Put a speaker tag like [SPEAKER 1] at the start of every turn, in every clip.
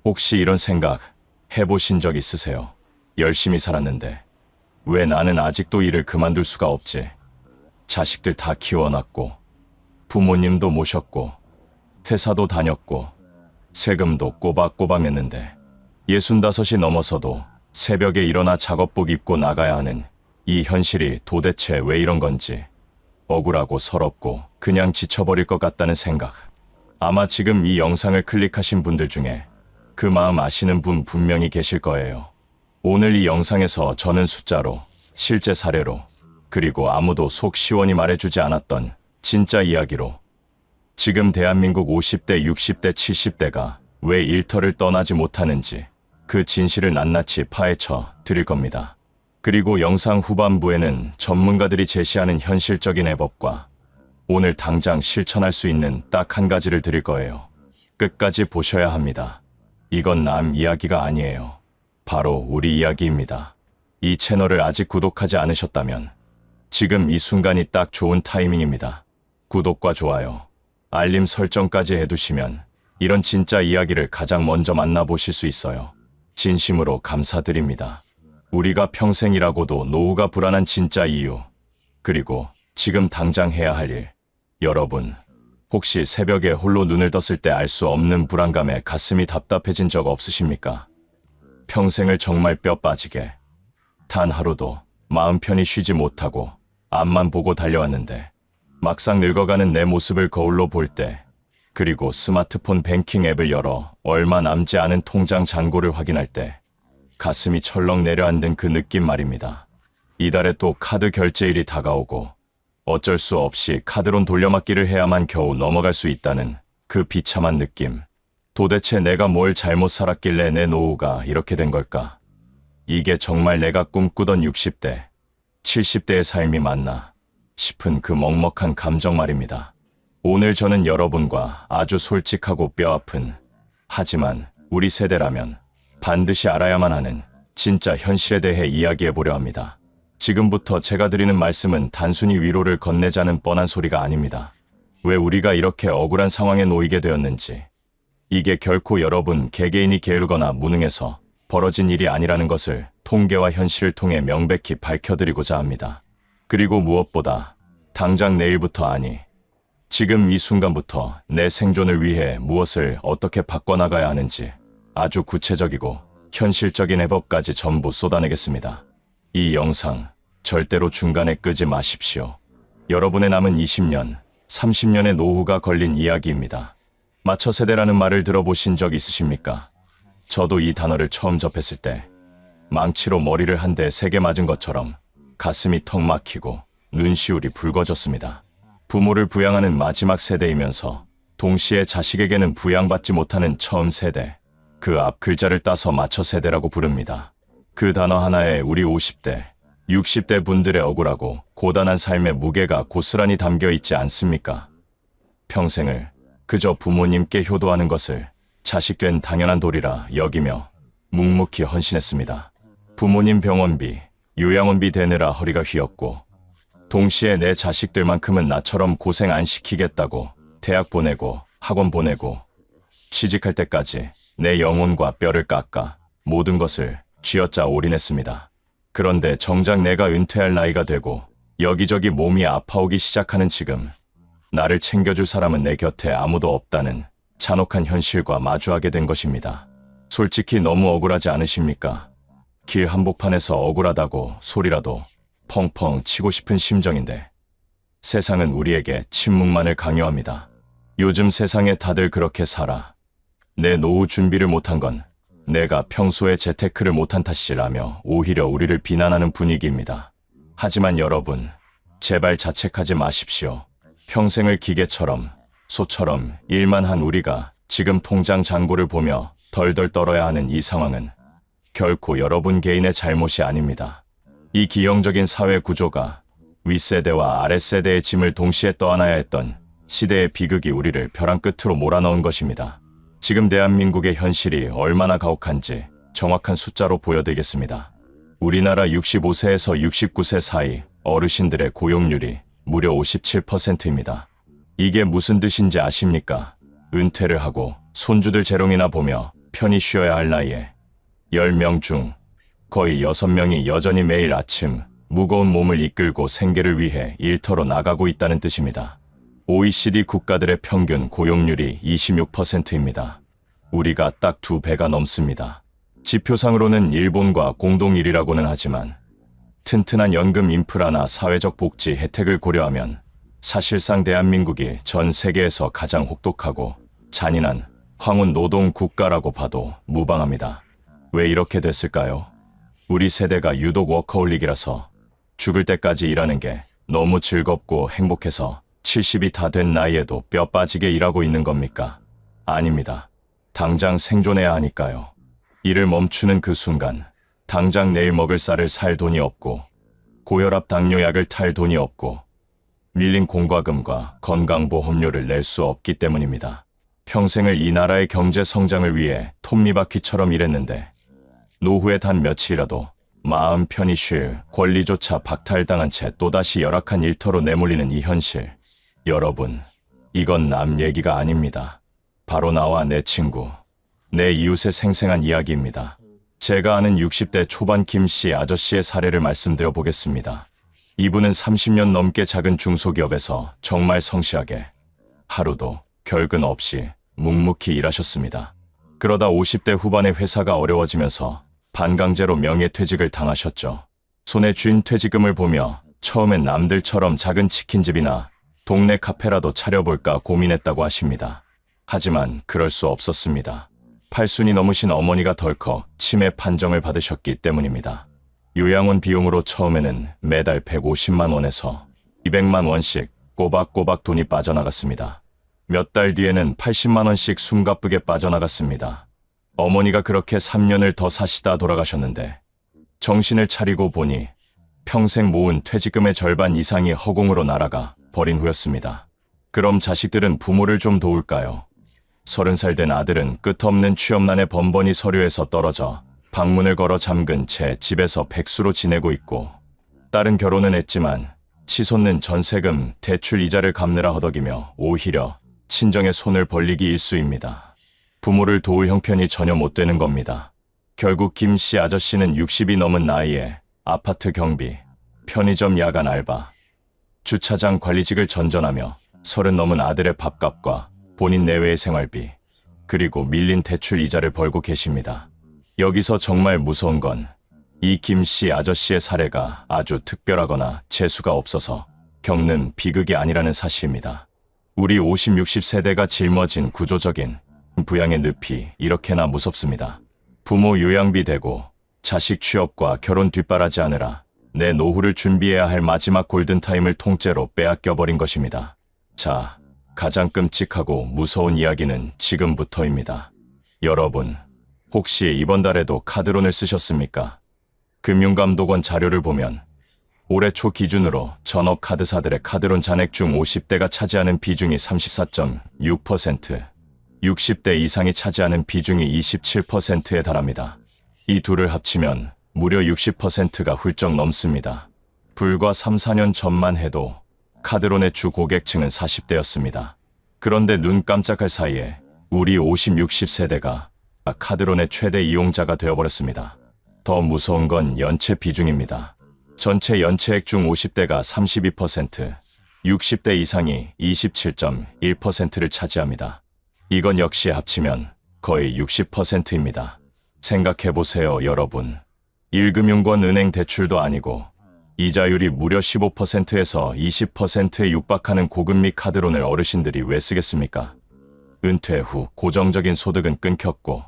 [SPEAKER 1] 혹시 이런 생각 해보신 적 있으세요? 열심히 살았는데 왜 나는 아직도 일을 그만둘 수가 없지? 자식들 다 키워놨고 부모님도 모셨고 회사도 다녔고 세금도 꼬박꼬박 냈는데 65이 넘어서도 새벽에 일어나 작업복 입고 나가야 하는 이 현실이 도대체 왜 이런 건지 억울하고 서럽고 그냥 지쳐버릴 것 같다는 생각. 아마 지금 이 영상을 클릭하신 분들 중에 그 마음 아시는 분 분명히 계실 거예요. 오늘 이 영상에서 저는 숫자로, 실제 사례로, 그리고 아무도 속 시원히 말해주지 않았던 진짜 이야기로 지금 대한민국 50대, 60대, 70대가 왜 일터를 떠나지 못하는지 그 진실을 낱낱이 파헤쳐 드릴 겁니다. 그리고 영상 후반부에는 전문가들이 제시하는 현실적인 해법과 오늘 당장 실천할 수 있는 딱 한 가지를 드릴 거예요. 끝까지 보셔야 합니다. 이건 남 이야기가 아니에요. 바로 우리 이야기입니다. 이 채널을 아직 구독하지 않으셨다면 지금 이 순간이 딱 좋은 타이밍입니다. 구독과 좋아요, 알림 설정까지 해두시면 이런 진짜 이야기를 가장 먼저 만나보실 수 있어요. 진심으로 감사드립니다. 우리가 평생 일하고도 노후가 불안한 진짜 이유, 그리고 지금 당장 해야 할 일. 여러분, 혹시 새벽에 홀로 눈을 떴을 때 알 수 없는 불안감에 가슴이 답답해진 적 없으십니까? 평생을 정말 뼈 빠지게 단 하루도 마음 편히 쉬지 못하고 앞만 보고 달려왔는데 막상 늙어가는 내 모습을 거울로 볼 때, 그리고 스마트폰 뱅킹 앱을 열어 얼마 남지 않은 통장 잔고를 확인할 때 가슴이 철렁 내려앉는 그 느낌 말입니다. 이달에 또 카드 결제일이 다가오고 어쩔 수 없이 카드론 돌려막기를 해야만 겨우 넘어갈 수 있다는 그 비참한 느낌. 도대체 내가 뭘 잘못 살았길래 내 노후가 이렇게 된 걸까? 이게 정말 내가 꿈꾸던 60대, 70대의 삶이 맞나 싶은 그 먹먹한 감정 말입니다. 오늘 저는 여러분과 아주 솔직하고 뼈아픈, 하지만 우리 세대라면 반드시 알아야만 하는 진짜 현실에 대해 이야기해보려 합니다. 지금부터 제가 드리는 말씀은 단순히 위로를 건네자는 뻔한 소리가 아닙니다. 왜 우리가 이렇게 억울한 상황에 놓이게 되었는지, 이게 결코 여러분 개개인이 게으르거나 무능해서 벌어진 일이 아니라는 것을 통계와 현실을 통해 명백히 밝혀드리고자 합니다. 그리고 무엇보다 당장 내일부터, 아니 지금 이 순간부터 내 생존을 위해 무엇을 어떻게 바꿔나가야 하는지 아주 구체적이고 현실적인 해법까지 전부 쏟아내겠습니다. 이 영상 절대로 중간에 끄지 마십시오. 여러분의 남은 20년, 30년의 노후가 걸린 이야기입니다. 마처 세대라는 말을 들어보신 적 있으십니까? 저도 이 단어를 처음 접했을 때 망치로 머리를 한 대 세게 맞은 것처럼 가슴이 턱 막히고 눈시울이 붉어졌습니다. 부모를 부양하는 마지막 세대이면서 동시에 자식에게는 부양받지 못하는 처음 세대, 그 앞 글자를 따서 마처 세대라고 부릅니다. 그 단어 하나에 우리 50대, 60대 분들의 억울하고 고단한 삶의 무게가 고스란히 담겨 있지 않습니까? 평생을 그저 부모님께 효도하는 것을 자식된 당연한 도리라 여기며 묵묵히 헌신했습니다. 부모님 병원비, 요양원비 대느라 허리가 휘었고, 동시에 내 자식들만큼은 나처럼 고생 안 시키겠다고 대학 보내고 학원 보내고 취직할 때까지 내 영혼과 뼈를 깎아 모든 것을 쥐어짜 올인했습니다. 그런데 정작 내가 은퇴할 나이가 되고 여기저기 몸이 아파오기 시작하는 지금, 나를 챙겨줄 사람은 내 곁에 아무도 없다는 잔혹한 현실과 마주하게 된 것입니다. 솔직히 너무 억울하지 않으십니까? 길 한복판에서 억울하다고 소리라도 펑펑 치고 싶은 심정인데 세상은 우리에게 침묵만을 강요합니다. 요즘 세상에 다들 그렇게 살아. 내 노후 준비를 못한 건 내가 평소에 재테크를 못한 탓이라며 오히려 우리를 비난하는 분위기입니다. 하지만 여러분, 제발 자책하지 마십시오. 평생을 기계처럼, 소처럼 일만 한 우리가 지금 통장 잔고를 보며 덜덜 떨어야 하는 이 상황은 결코 여러분 개인의 잘못이 아닙니다. 이 기형적인 사회 구조가 윗세대와 아랫세대의 짐을 동시에 떠안아야 했던 시대의 비극이 우리를 벼랑 끝으로 몰아넣은 것입니다. 지금 대한민국의 현실이 얼마나 가혹한지 정확한 숫자로 보여드리겠습니다. 우리나라 65세에서 69세 사이 어르신들의 고용률이 무려 57%입니다. 이게 무슨 뜻인지 아십니까? 은퇴를 하고 손주들 재롱이나 보며 편히 쉬어야 할 나이에 10명 중 거의 6명이 여전히 매일 아침 무거운 몸을 이끌고 생계를 위해 일터로 나가고 있다는 뜻입니다. OECD 국가들의 평균 고용률이 26%입니다. 우리가 딱 2배가 넘습니다. 지표상으로는 일본과 공동 1위라고는 하지만 튼튼한 연금 인프라나 사회적 복지 혜택을 고려하면 사실상 대한민국이 전 세계에서 가장 혹독하고 잔인한 황혼 노동 국가라고 봐도 무방합니다. 왜 이렇게 됐을까요? 우리 세대가 유독 워커홀릭이라서 죽을 때까지 일하는 게 너무 즐겁고 행복해서 70이 다 된 나이에도 뼈 빠지게 일하고 있는 겁니까? 아닙니다. 당장 생존해야 하니까요. 일을 멈추는 그 순간 당장 내일 먹을 쌀을 살 돈이 없고 고혈압 당뇨약을 탈 돈이 없고 밀린 공과금과 건강보험료를 낼 수 없기 때문입니다. 평생을 이 나라의 경제 성장을 위해 톱니바퀴처럼 일했는데 노후에 단 며칠이라도 마음 편히 쉴 권리조차 박탈당한 채 또다시 열악한 일터로 내몰리는 이 현실. 여러분, 이건 남 얘기가 아닙니다. 바로 나와 내 친구, 내 이웃의 생생한 이야기입니다. 제가 아는 60대 초반 김씨 아저씨의 사례를 말씀드려 보겠습니다. 이분은 30년 넘게 작은 중소기업에서 정말 성실하게 하루도 결근 없이 묵묵히 일하셨습니다. 그러다 50대 후반에 회사가 어려워지면서 반강제로 명예퇴직을 당하셨죠. 손에 쥔 퇴직금을 보며 처음엔 남들처럼 작은 치킨집이나 동네 카페라도 차려볼까 고민했다고 하십니다. 하지만 그럴 수 없었습니다. 80이 넘으신 어머니가 덜컥 치매 판정을 받으셨기 때문입니다. 요양원 비용으로 처음에는 매달 150만 원에서 200만 원씩 꼬박꼬박 돈이 빠져나갔습니다. 몇 달 뒤에는 80만 원씩 숨가쁘게 빠져나갔습니다. 어머니가 그렇게 3년을 더 사시다 돌아가셨는데 정신을 차리고 보니 평생 모은 퇴직금의 절반 이상이 허공으로 날아가 버린 후였습니다. 그럼 자식들은 부모를 좀 도울까요? 30살 된 아들은 끝없는 취업난에 번번이 서류에서 떨어져 방문을 걸어 잠근 채 집에서 백수로 지내고 있고, 딸은 결혼은 했지만 치솟는 전세금, 대출 이자를 갚느라 허덕이며 오히려 친정의 손을 벌리기 일쑤입니다. 부모를 도울 형편이 전혀 못 되는 겁니다. 결국 김씨 아저씨는 60이 넘은 나이에 아파트 경비, 편의점 야간 알바, 주차장 관리직을 전전하며 30 넘은 아들의 밥값과 본인 내외의 생활비, 그리고 밀린 대출 이자를 벌고 계십니다. 여기서 정말 무서운 건 이 김씨 아저씨의 사례가 아주 특별하거나 재수가 없어서 겪는 비극이 아니라는 사실입니다. 우리 50, 60세대가 짊어진 구조적인 부양의 늪이 이렇게나 무섭습니다. 부모 요양비 대고 자식 취업과 결혼 뒷바라지 하느라 내 노후를 준비해야 할 마지막 골든타임을 통째로 빼앗겨버린 것입니다. 자, 가장 끔찍하고 무서운 이야기는 지금부터입니다. 여러분, 혹시 이번 달에도 카드론을 쓰셨습니까? 금융감독원 자료를 보면 올해 초 기준으로 전업 카드사들의 카드론 잔액 중 50대가 차지하는 비중이 34.6%, 60대 이상이 차지하는 비중이 27%에 달합니다. 이 둘을 합치면 무려 60%가 훌쩍 넘습니다. 불과 3, 4년 전만 해도 카드론의 주 고객층은 40대였습니다. 그런데 눈 깜짝할 사이에 우리 50, 60세대가 카드론의 최대 이용자가 되어버렸습니다. 더 무서운 건 연체 비중입니다. 전체 연체액 중 50대가 32%, 60대 이상이 27.1%를 차지합니다. 이건 역시 합치면 거의 60%입니다. 생각해보세요, 여러분. 1금융권 은행 대출도 아니고 이자율이 무려 15%에서 20%에 육박하는 고금리 카드론을 어르신들이 왜 쓰겠습니까? 은퇴 후 고정적인 소득은 끊겼고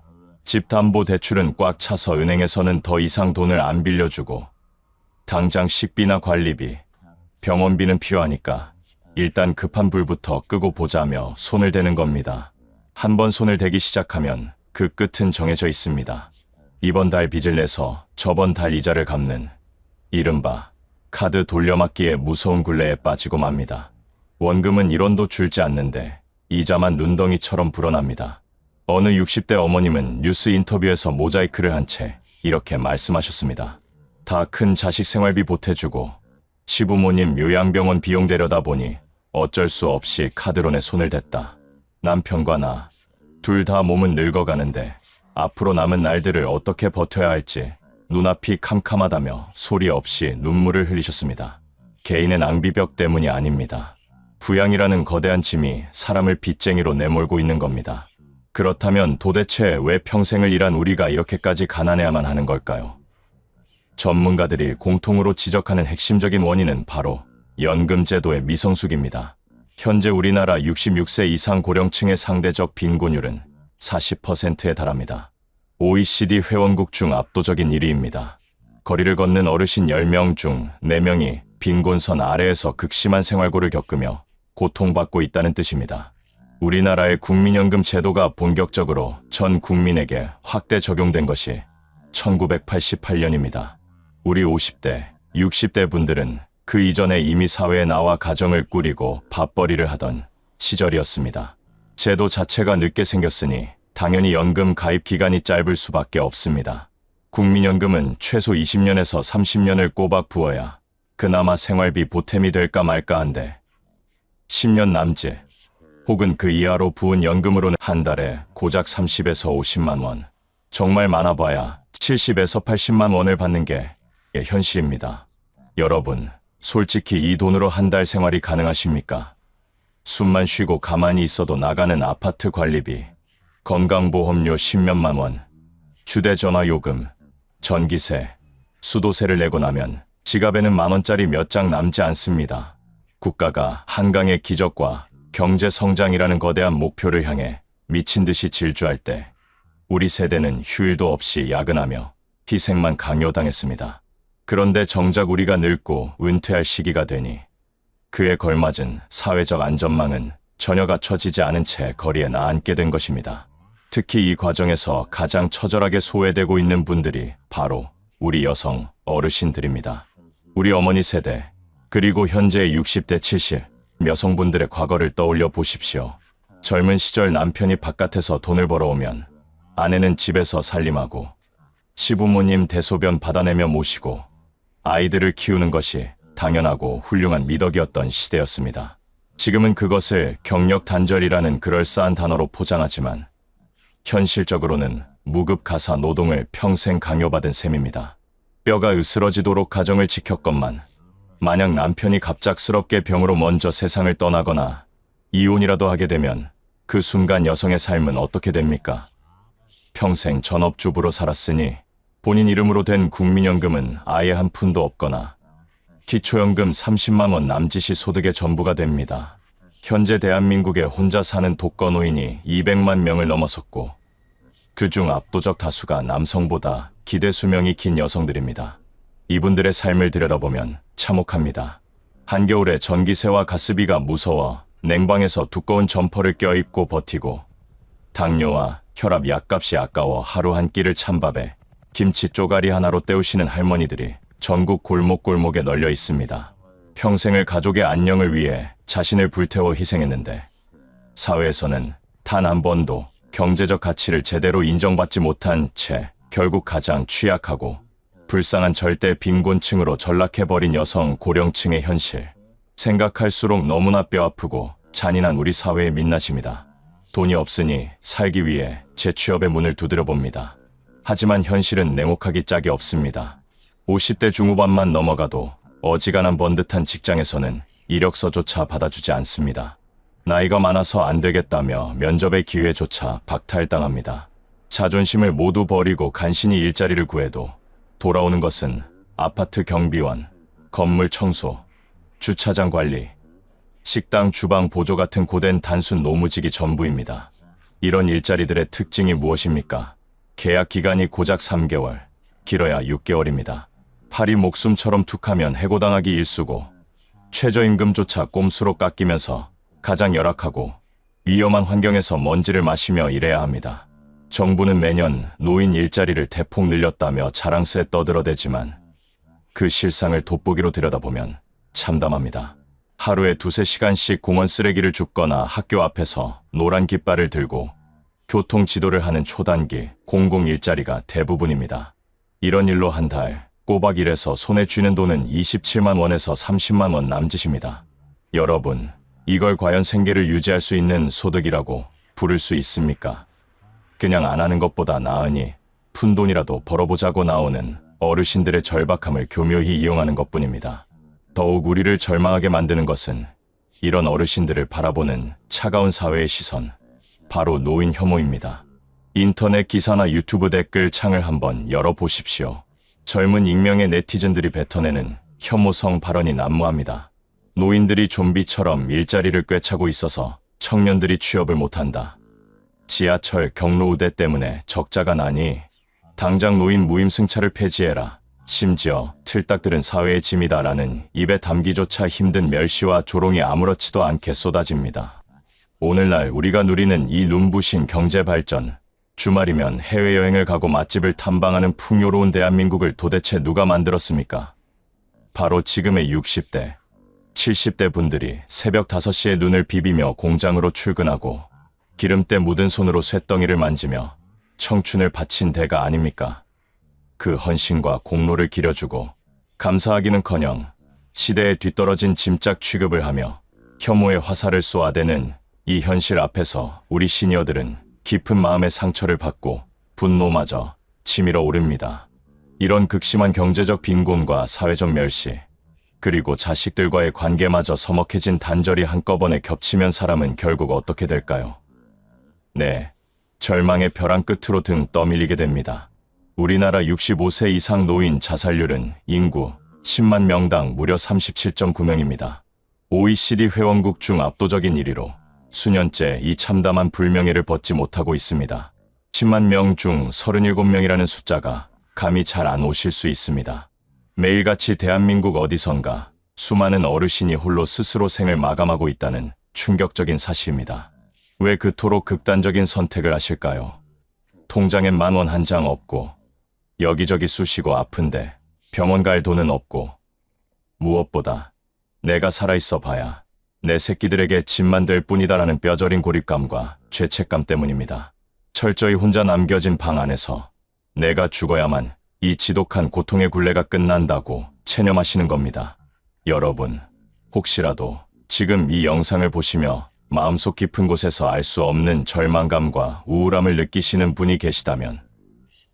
[SPEAKER 1] 집담보대출은 꽉 차서 은행에서는 더 이상 돈을 안 빌려주고 당장 식비나 관리비, 병원비는 필요하니까 일단 급한 불부터 끄고 보자며 손을 대는 겁니다. 한번 손을 대기 시작하면 그 끝은 정해져 있습니다. 이번 달 빚을 내서 저번 달 이자를 갚는 이른바 카드 돌려막기의 무서운 굴레에 빠지고 맙니다. 원금은 1원도 줄지 않는데 이자만 눈덩이처럼 불어납니다. 어느 60대 어머님은 뉴스 인터뷰에서 모자이크를 한 채 이렇게 말씀하셨습니다. 다 큰 자식 생활비 보태주고 시부모님 요양병원 비용 대려다 보니 어쩔 수 없이 카드론에 손을 댔다. 남편과 나 둘 다 몸은 늙어가는데 앞으로 남은 날들을 어떻게 버텨야 할지 눈앞이 캄캄하다며 소리 없이 눈물을 흘리셨습니다. 개인의 낭비벽 때문이 아닙니다. 부양이라는 거대한 짐이 사람을 빚쟁이로 내몰고 있는 겁니다. 그렇다면 도대체 왜 평생을 일한 우리가 이렇게까지 가난해야만 하는 걸까요? 전문가들이 공통으로 지적하는 핵심적인 원인은 바로 연금제도의 미성숙입니다. 현재 우리나라 66세 이상 고령층의 상대적 빈곤율은 40%에 달합니다. OECD 회원국 중 압도적인 1위입니다. 거리를 걷는 어르신 10명 중 4명이 빈곤선 아래에서 극심한 생활고를 겪으며 고통받고 있다는 뜻입니다. 우리나라의 국민연금 제도가 본격적으로 전 국민에게 확대 적용된 것이 1988년입니다. 우리 50대, 60대 분들은 그 이전에 이미 사회에 나와 가정을 꾸리고 밥벌이를 하던 시절이었습니다. 제도 자체가 늦게 생겼으니 당연히 연금 가입 기간이 짧을 수밖에 없습니다. 국민연금은 최소 20년에서 30년을 꼬박 부어야 그나마 생활비 보탬이 될까 말까 한데 10년 남짓 혹은 그 이하로 부은 연금으로는 한 달에 고작 30에서 50만 원, 정말 많아봐야 70에서 80만 원을 받는 게 현실입니다. 여러분, 솔직히 이 돈으로 한 달 생활이 가능하십니까? 숨만 쉬고 가만히 있어도 나가는 아파트 관리비, 건강보험료 10몇만 원, 휴대전화 요금, 전기세, 수도세를 내고 나면 지갑에는 만원짜리 몇 장 남지 않습니다. 국가가 한강의 기적과 경제성장이라는 거대한 목표를 향해 미친 듯이 질주할 때 우리 세대는 휴일도 없이 야근하며 희생만 강요당했습니다. 그런데 정작 우리가 늙고 은퇴할 시기가 되니 그에 걸맞은 사회적 안전망은 전혀 갖춰지지 않은 채 거리에 나앉게 된 것입니다. 특히 이 과정에서 가장 처절하게 소외되고 있는 분들이 바로 우리 여성 어르신들입니다. 우리 어머니 세대, 그리고 현재의 60대 70 여성분들의 과거를 떠올려 보십시오. 젊은 시절 남편이 바깥에서 돈을 벌어오면 아내는 집에서 살림하고 시부모님 대소변 받아내며 모시고 아이들을 키우는 것이 당연하고 훌륭한 미덕이었던 시대였습니다. 지금은 그것을 경력 단절이라는 그럴싸한 단어로 포장하지만 현실적으로는 무급 가사 노동을 평생 강요받은 셈입니다. 뼈가 으스러지도록 가정을 지켰건만 만약 남편이 갑작스럽게 병으로 먼저 세상을 떠나거나 이혼이라도 하게 되면 그 순간 여성의 삶은 어떻게 됩니까? 평생 전업주부로 살았으니 본인 이름으로 된 국민연금은 아예 한 푼도 없거나 기초연금 30만 원 남짓이 소득의 전부가 됩니다. 현재 대한민국에 혼자 사는 독거노인이 200만 명을 넘어섰고 그중 압도적 다수가 남성보다 기대 수명이 긴 여성들입니다. 이분들의 삶을 들여다보면 참혹합니다. 한겨울에 전기세와 가스비가 무서워 냉방에서 두꺼운 점퍼를 껴입고 버티고 당뇨와 혈압 약값이 아까워 하루 한 끼를 찬밥에 김치 쪼가리 하나로 때우시는 할머니들이 전국 골목골목에 널려 있습니다. 평생을 가족의 안녕을 위해 자신을 불태워 희생했는데 사회에서는 단 한 번도 경제적 가치를 제대로 인정받지 못한 채 결국 가장 취약하고 불쌍한 절대 빈곤층으로 전락해버린 여성 고령층의 현실. 생각할수록 너무나 뼈아프고 잔인한 우리 사회의 민낯입니다. 돈이 없으니 살기 위해 재취업의 문을 두드려 봅니다. 하지만 현실은 냉혹하기 짝이 없습니다. 50대 중후반만 넘어가도 어지간한 번듯한 직장에서는 이력서조차 받아주지 않습니다. 나이가 많아서 안 되겠다며 면접의 기회조차 박탈당합니다. 자존심을 모두 버리고 간신히 일자리를 구해도 돌아오는 것은 아파트 경비원, 건물 청소, 주차장 관리, 식당 주방 보조 같은 고된 단순 노무직이 전부입니다. 이런 일자리들의 특징이 무엇입니까? 계약 기간이 고작 3개월, 길어야 6개월입니다. 팔이 목숨처럼 툭하면 해고당하기 일쑤고 최저임금조차 꼼수로 깎이면서 가장 열악하고 위험한 환경에서 먼지를 마시며 일해야 합니다. 정부는 매년 노인 일자리를 대폭 늘렸다며 자랑스레 떠들어대지만 그 실상을 돋보기로 들여다보면 참담합니다. 하루에 2~3시간씩 공원 쓰레기를 줍거나 학교 앞에서 노란 깃발을 들고 교통 지도를 하는 초단기 공공 일자리가 대부분입니다. 이런 일로 한 달 꼬박 일해서 손에 쥐는 돈은 27만 원에서 30만 원 남짓입니다. 여러분, 이걸 과연 생계를 유지할 수 있는 소득이라고 부를 수 있습니까? 그냥 안 하는 것보다 나으니 푼돈이라도 벌어보자고 나오는 어르신들의 절박함을 교묘히 이용하는 것뿐입니다. 더욱 우리를 절망하게 만드는 것은 이런 어르신들을 바라보는 차가운 사회의 시선, 바로 노인 혐오입니다. 인터넷 기사나 유튜브 댓글 창을 한번 열어보십시오. 젊은 익명의 네티즌들이 뱉어내는 혐오성 발언이 난무합니다. 노인들이 좀비처럼 일자리를 꿰차고 있어서 청년들이 취업을 못한다. 지하철 경로 우대 때문에 적자가 나니 당장 노인 무임승차를 폐지해라. 심지어 틀딱들은 사회의 짐이다라는 입에 담기조차 힘든 멸시와 조롱이 아무렇지도 않게 쏟아집니다. 오늘날 우리가 누리는 이 눈부신 경제 발전, 주말이면 해외여행을 가고 맛집을 탐방하는 풍요로운 대한민국을 도대체 누가 만들었습니까? 바로 지금의 60대, 70대 분들이 새벽 5시에 눈을 비비며 공장으로 출근하고 기름때 묻은 손으로 쇳덩이를 만지며 청춘을 바친 대가 아닙니까? 그 헌신과 공로를 기려주고 감사하기는커녕 시대에 뒤떨어진 짐짝 취급을 하며 혐오의 화살을 쏘아대는 이 현실 앞에서 우리 시니어들은 깊은 마음의 상처를 받고 분노마저 치밀어 오릅니다. 이런 극심한 경제적 빈곤과 사회적 멸시, 그리고 자식들과의 관계마저 서먹해진 단절이 한꺼번에 겹치면 사람은 결국 어떻게 될까요? 네, 절망의 벼랑 끝으로 등 떠밀리게 됩니다. 우리나라 65세 이상 노인 자살률은 인구 10만 명당 무려 37.9명입니다. OECD 회원국 중 압도적인 1위로 수년째 이 참담한 불명예를 벗지 못하고 있습니다. 10만 명 중 37명이라는 숫자가 감이 잘 안 오실 수 있습니다. 매일같이 대한민국 어디선가 수많은 어르신이 홀로 스스로 생을 마감하고 있다는 충격적인 사실입니다. 왜 그토록 극단적인 선택을 하실까요? 통장엔 10,000원 한 장 없고 여기저기 쑤시고 아픈데 병원 갈 돈은 없고 무엇보다 내가 살아있어 봐야 내 새끼들에게 짐만 될 뿐이다라는 뼈저린 고립감과 죄책감 때문입니다. 철저히 혼자 남겨진 방 안에서 내가 죽어야만 이 지독한 고통의 굴레가 끝난다고 체념하시는 겁니다. 여러분, 혹시라도 지금 이 영상을 보시며 마음속 깊은 곳에서 알 수 없는 절망감과 우울함을 느끼시는 분이 계시다면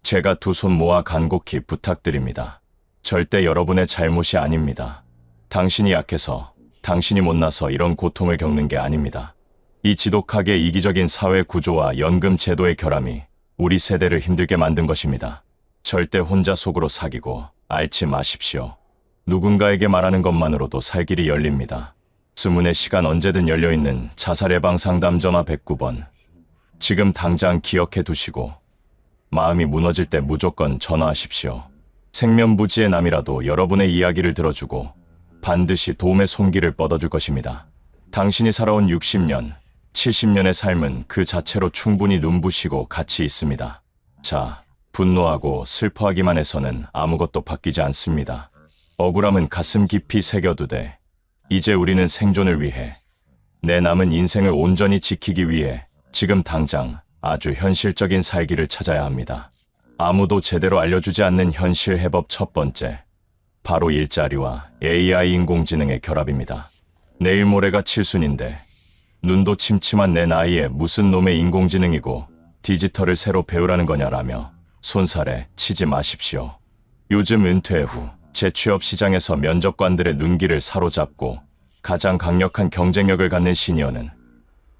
[SPEAKER 1] 제가 두 손 모아 간곡히 부탁드립니다. 절대 여러분의 잘못이 아닙니다. 당신이 약해서, 당신이 못나서 이런 고통을 겪는 게 아닙니다. 이 지독하게 이기적인 사회 구조와 연금 제도의 결함이 우리 세대를 힘들게 만든 것입니다. 절대 혼자 속으로 사기고 앓지 마십시오. 누군가에게 말하는 것만으로도 살 길이 열립니다. 수문의 시간 언제든 열려있는 자살예방상담 전화 109번. 지금 당장 기억해 두시고 마음이 무너질 때 무조건 전화하십시오. 생면부지의 남이라도 여러분의 이야기를 들어주고 반드시 도움의 손길을 뻗어줄 것입니다. 당신이 살아온 60년, 70년의 삶은 그 자체로 충분히 눈부시고 가치 있습니다. 자, 분노하고 슬퍼하기만 해서는 아무것도 바뀌지 않습니다. 억울함은 가슴 깊이 새겨두되 이제 우리는 생존을 위해, 내 남은 인생을 온전히 지키기 위해 지금 당장 아주 현실적인 살기를 찾아야 합니다. 아무도 제대로 알려주지 않는 현실 해법 첫 번째, 바로 일자리와 AI 인공지능의 결합입니다. 내일 모레가 칠순인데 눈도 침침한 내 나이에 무슨 놈의 인공지능이고 디지털을 새로 배우라는 거냐라며 손살에 치지 마십시오. 요즘 은퇴 후 재취업 시장에서 면접관들의 눈길을 사로잡고 가장 강력한 경쟁력을 갖는 시니어는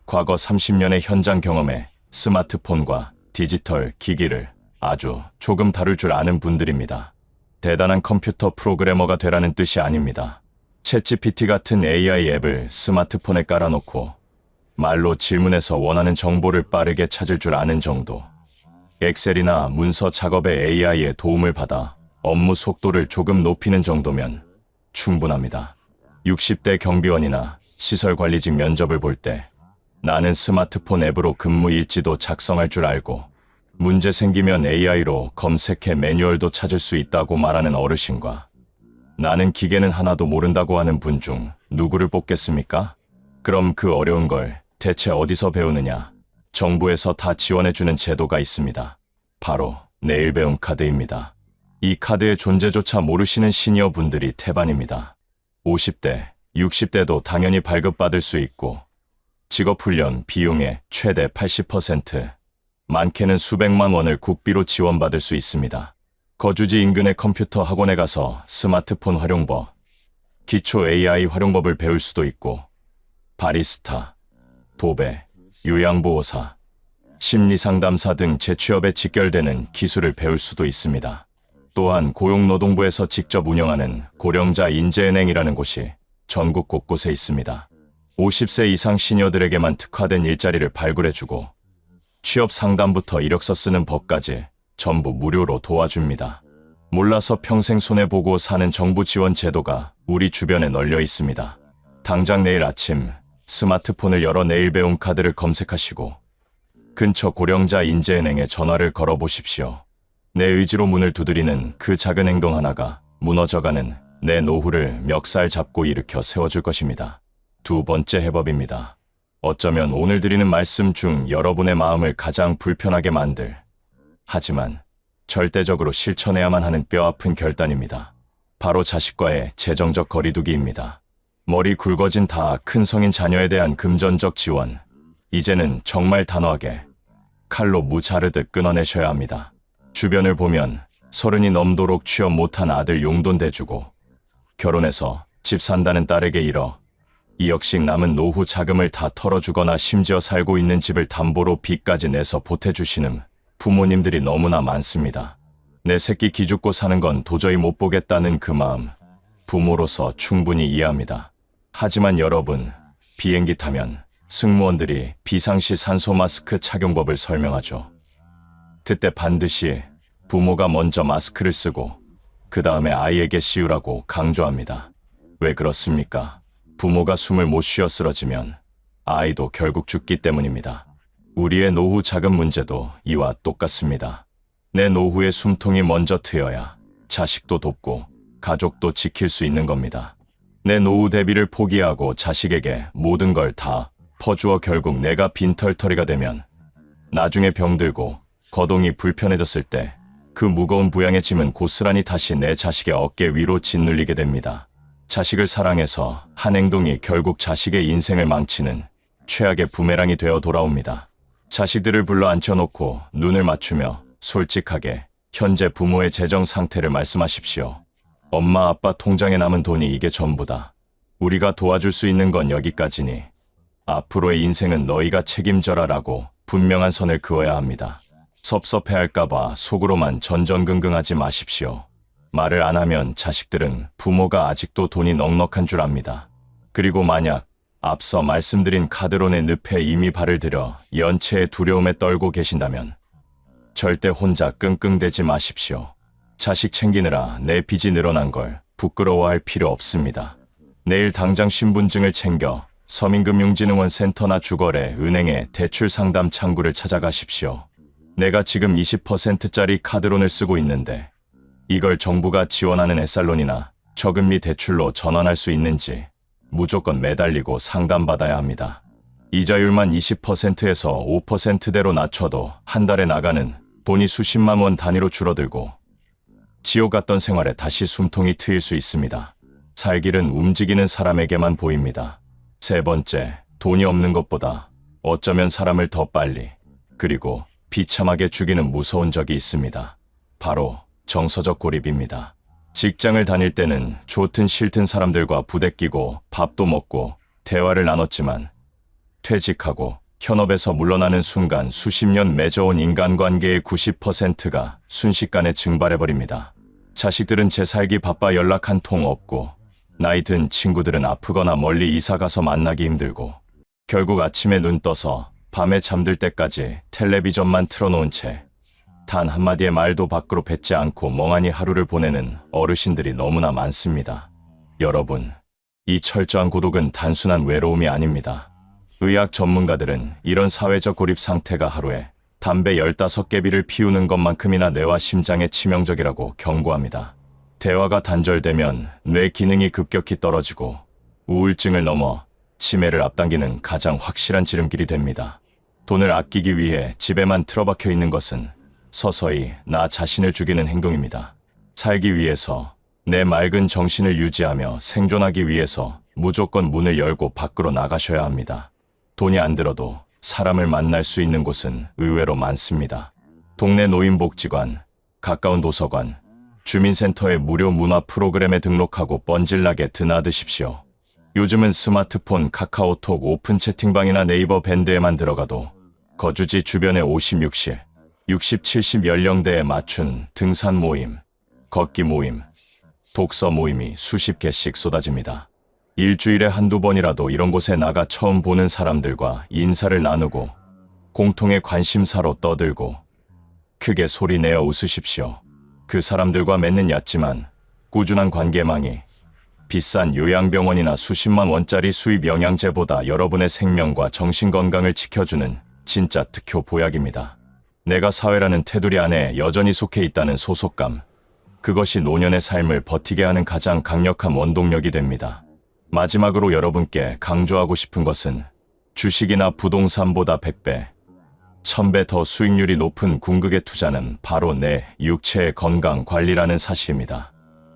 [SPEAKER 1] 과거 30년의 현장 경험에 스마트폰과 디지털 기기를 아주 조금 다룰 줄 아는 분들입니다. 대단한 컴퓨터 프로그래머가 되라는 뜻이 아닙니다. 챗GPT 같은 AI 앱을 스마트폰에 깔아놓고 말로 질문해서 원하는 정보를 빠르게 찾을 줄 아는 정도. 엑셀이나 문서 작업에 AI의 도움을 받아 업무 속도를 조금 높이는 정도면 충분합니다. 60대 경비원이나 시설관리직 면접을 볼 때 나는 스마트폰 앱으로 근무 일지도 작성할 줄 알고 문제 생기면 AI로 검색해 매뉴얼도 찾을 수 있다고 말하는 어르신과 나는 기계는 하나도 모른다고 하는 분 중 누구를 뽑겠습니까? 그럼 그 어려운 걸 대체 어디서 배우느냐? 정부에서 다 지원해주는 제도가 있습니다. 바로 내일 배움 카드입니다. 이 카드의 존재조차 모르시는 시니어 분들이 태반입니다. 50대, 60대도 당연히 발급받을 수 있고 직업훈련 비용의 최대 80%, 많게는 수백만 원을 국비로 지원받을 수 있습니다. 거주지 인근의 컴퓨터 학원에 가서 스마트폰 활용법, 기초 AI 활용법을 배울 수도 있고 바리스타, 도배, 요양보호사, 심리상담사 등 재취업에 직결되는 기술을 배울 수도 있습니다. 또한 고용노동부에서 직접 운영하는 고령자 인재은행이라는 곳이 전국 곳곳에 있습니다. 50세 이상 시니어들에게만 특화된 일자리를 발굴해주고 취업 상담부터 이력서 쓰는 법까지 전부 무료로 도와줍니다. 몰라서 평생 손해보고 사는 정부 지원 제도가 우리 주변에 널려 있습니다. 당장 내일 아침 스마트폰을 열어 내일 배움 카드를 검색하시고 근처 고령자 인재은행에 전화를 걸어보십시오. 내 의지로 문을 두드리는 그 작은 행동 하나가 무너져가는 내 노후를 멱살 잡고 일으켜 세워줄 것입니다. 두 번째 해법입니다. 어쩌면 오늘 드리는 말씀 중 여러분의 마음을 가장 불편하게 만들, 하지만 절대적으로 실천해야만 하는 뼈아픈 결단입니다. 바로 자식과의 재정적 거리두기입니다. 머리 굵어진 다 큰 성인 자녀에 대한 금전적 지원, 이제는 정말 단호하게 칼로 무 자르듯 끊어내셔야 합니다. 주변을 보면 30이 넘도록 취업 못한 아들 용돈 대주고 결혼해서 집 산다는 딸에게 일어 2억씩 남은 노후 자금을 다 털어주거나 심지어 살고 있는 집을 담보로 빚까지 내서 보태주시는 부모님들이 너무나 많습니다. 내 새끼 기죽고 사는 건 도저히 못 보겠다는 그 마음, 부모로서 충분히 이해합니다. 하지만 여러분, 비행기 타면 승무원들이 비상시 산소 마스크 착용법을 설명하죠. 그때 반드시 부모가 먼저 마스크를 쓰고 그 다음에 아이에게 씌우라고 강조합니다. 왜 그렇습니까? 부모가 숨을 못 쉬어 쓰러지면 아이도 결국 죽기 때문입니다. 우리의 노후 자금 문제도 이와 똑같습니다. 내 노후의 숨통이 먼저 트여야 자식도 돕고 가족도 지킬 수 있는 겁니다. 내 노후 대비를 포기하고 자식에게 모든 걸 다 퍼주어 결국 내가 빈털터리가 되면 나중에 병들고 거동이 불편해졌을 때 그 무거운 부양의 짐은 고스란히 다시 내 자식의 어깨 위로 짓눌리게 됩니다. 자식을 사랑해서 한 행동이 결국 자식의 인생을 망치는 최악의 부메랑이 되어 돌아옵니다. 자식들을 불러 앉혀놓고 눈을 맞추며 솔직하게 현재 부모의 재정 상태를 말씀하십시오. 엄마 아빠 통장에 남은 돈이 이게 전부다. 우리가 도와줄 수 있는 건 여기까지니 앞으로의 인생은 너희가 책임져라 라고 분명한 선을 그어야 합니다. 섭섭해할까봐 속으로만 전전긍긍하지 마십시오. 말을 안 하면 자식들은 부모가 아직도 돈이 넉넉한 줄 압니다. 그리고 만약 앞서 말씀드린 카드론의 늪에 이미 발을 들여 연체의 두려움에 떨고 계신다면 절대 혼자 끙끙대지 마십시오. 자식 챙기느라 내 빚이 늘어난 걸 부끄러워할 필요 없습니다. 내일 당장 신분증을 챙겨 서민금융진흥원 센터나 주거래, 은행의 대출 상담 창구를 찾아가십시오. 내가 지금 20%짜리 카드론을 쓰고 있는데 이걸 정부가 지원하는 햇살론이나 저금리 대출로 전환할 수 있는지 무조건 매달리고 상담받아야 합니다. 이자율만 20%에서 5%대로 낮춰도 한 달에 나가는 돈이 수십만 원 단위로 줄어들고 지옥 같던 생활에 다시 숨통이 트일 수 있습니다. 살 길은 움직이는 사람에게만 보입니다. 세 번째, 돈이 없는 것보다 어쩌면 사람을 더 빨리 그리고 비참하게 죽이는 무서운 적이 있습니다. 바로 정서적 고립입니다. 직장을 다닐 때는 좋든 싫든 사람들과 부대끼고 밥도 먹고 대화를 나눴지만 퇴직하고 현업에서 물러나는 순간 수십 년 맺어온 인간관계의 90%가 순식간에 증발해버립니다. 자식들은 제 살기 바빠 연락 한 통 없고 나이 든 친구들은 아프거나 멀리 이사가서 만나기 힘들고 결국 아침에 눈 떠서 밤에 잠들 때까지 텔레비전만 틀어놓은 채 단 한마디의 말도 밖으로 뱉지 않고 멍하니 하루를 보내는 어르신들이 너무나 많습니다. 여러분, 이 철저한 고독은 단순한 외로움이 아닙니다. 의학 전문가들은 이런 사회적 고립 상태가 하루에 담배 15개비를 피우는 것만큼이나 뇌와 심장에 치명적이라고 경고합니다. 대화가 단절되면 뇌 기능이 급격히 떨어지고 우울증을 넘어 치매를 앞당기는 가장 확실한 지름길이 됩니다. 돈을 아끼기 위해 집에만 틀어박혀 있는 것은 서서히 나 자신을 죽이는 행동입니다. 살기 위해서 내 맑은 정신을 유지하며 생존하기 위해서 무조건 문을 열고 밖으로 나가셔야 합니다. 돈이 안 들어도 사람을 만날 수 있는 곳은 의외로 많습니다. 동네 노인복지관, 가까운 도서관, 주민센터의 무료 문화 프로그램에 등록하고 뻔질나게 드나드십시오. 요즘은 스마트폰, 카카오톡, 오픈 채팅방이나 네이버 밴드에만 들어가도 거주지 주변의 50, 60, 70 연령대에 맞춘 등산 모임, 걷기 모임, 독서 모임이 수십 개씩 쏟아집니다. 일주일에 한두 번이라도 이런 곳에 나가 처음 보는 사람들과 인사를 나누고 공통의 관심사로 떠들고 크게 소리내어 웃으십시오. 그 사람들과 맺는 얕지만 꾸준한 관계망이 비싼 요양병원이나 수십만 원짜리 수입 영양제보다 여러분의 생명과 정신건강을 지켜주는 진짜 득효 보약입니다. 내가 사회라는 테두리 안에 여전히 속해 있다는 소속감, 그것이 노년의 삶을 버티게 하는 가장 강력한 원동력이 됩니다. 마지막으로 여러분께 강조하고 싶은 것은 주식이나 부동산보다 100배, 1000배 더 수익률이 높은 궁극의 투자는 바로 내 육체의 건강 관리라는 사실입니다.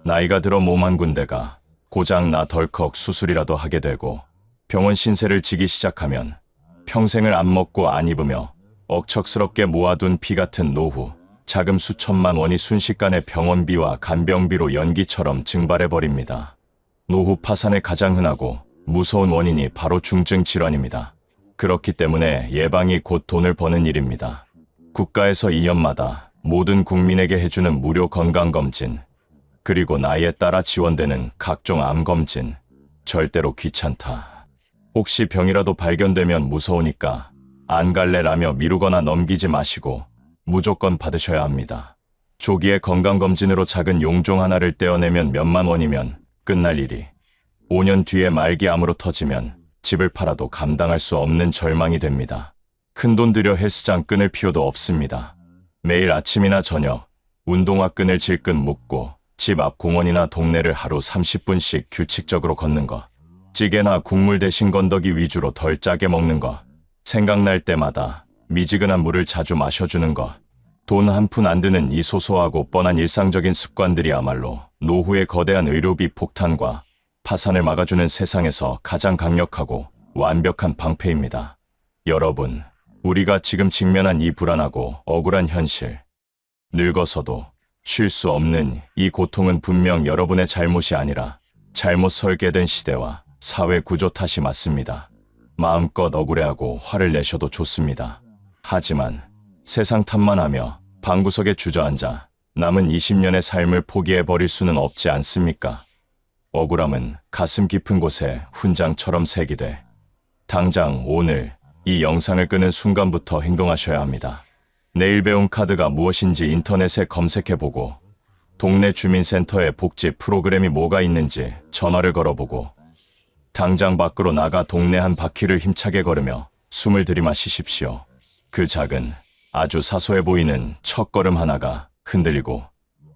[SPEAKER 1] 나이가 들어 몸 한 군데가 고장나 덜컥 수술이라도 하게 되고 병원 신세를 지기 시작하면 평생을 안 먹고 안 입으며 억척스럽게 모아둔 피 같은 노후, 자금 수천만 원이 순식간에 병원비와 간병비로 연기처럼 증발해버립니다. 노후 파산의 가장 흔하고 무서운 원인이 바로 중증 질환입니다. 그렇기 때문에 예방이 곧 돈을 버는 일입니다. 국가에서 2년마다 모든 국민에게 해주는 무료 건강검진, 그리고 나이에 따라 지원되는 각종 암검진, 절대로 귀찮다. 혹시 병이라도 발견되면 무서우니까 안 갈래라며 미루거나 넘기지 마시고 무조건 받으셔야 합니다. 조기에 건강검진으로 작은 용종 하나를 떼어내면 몇만 원이면 끝날 일이 5년 뒤에 말기암으로 터지면 집을 팔아도 감당할 수 없는 절망이 됩니다. 큰돈 들여 헬스장 끊을 필요도 없습니다. 매일 아침이나 저녁 운동화 끈을 질끈 묶고 집 앞 공원이나 동네를 하루 30분씩 규칙적으로 걷는 것, 찌개나 국물 대신 건더기 위주로 덜 짜게 먹는 것, 생각날 때마다 미지근한 물을 자주 마셔주는 것, 돈 한 푼 안 드는 이 소소하고 뻔한 일상적인 습관들이야말로 노후의 거대한 의료비 폭탄과 파산을 막아주는 세상에서 가장 강력하고 완벽한 방패입니다. 여러분, 우리가 지금 직면한 이 불안하고 억울한 현실, 늙어서도 쉴 수 없는 이 고통은 분명 여러분의 잘못이 아니라 잘못 설계된 시대와 사회 구조 탓이 맞습니다. 마음껏 억울해하고 화를 내셔도 좋습니다. 하지만 세상 탓만 하며 방구석에 주저앉아 남은 20년의 삶을 포기해버릴 수는 없지 않습니까? 억울함은 가슴 깊은 곳에 훈장처럼 새기되 당장 오늘 이 영상을 끄는 순간부터 행동하셔야 합니다. 내일 배움 카드가 무엇인지 인터넷에 검색해보고 동네 주민센터에 복지 프로그램이 뭐가 있는지 전화를 걸어보고 당장 밖으로 나가 동네 한 바퀴를 힘차게 걸으며 숨을 들이마시십시오. 그 작은 아주 사소해 보이는 첫걸음 하나가 흔들리고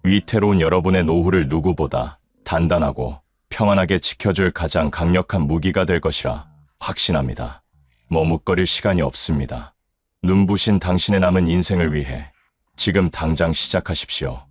[SPEAKER 1] 위태로운 여러분의 노후를 누구보다 단단하고 평안하게 지켜줄 가장 강력한 무기가 될 것이라 확신합니다. 머뭇거릴 시간이 없습니다. 눈부신 당신의 남은 인생을 위해 지금 당장 시작하십시오.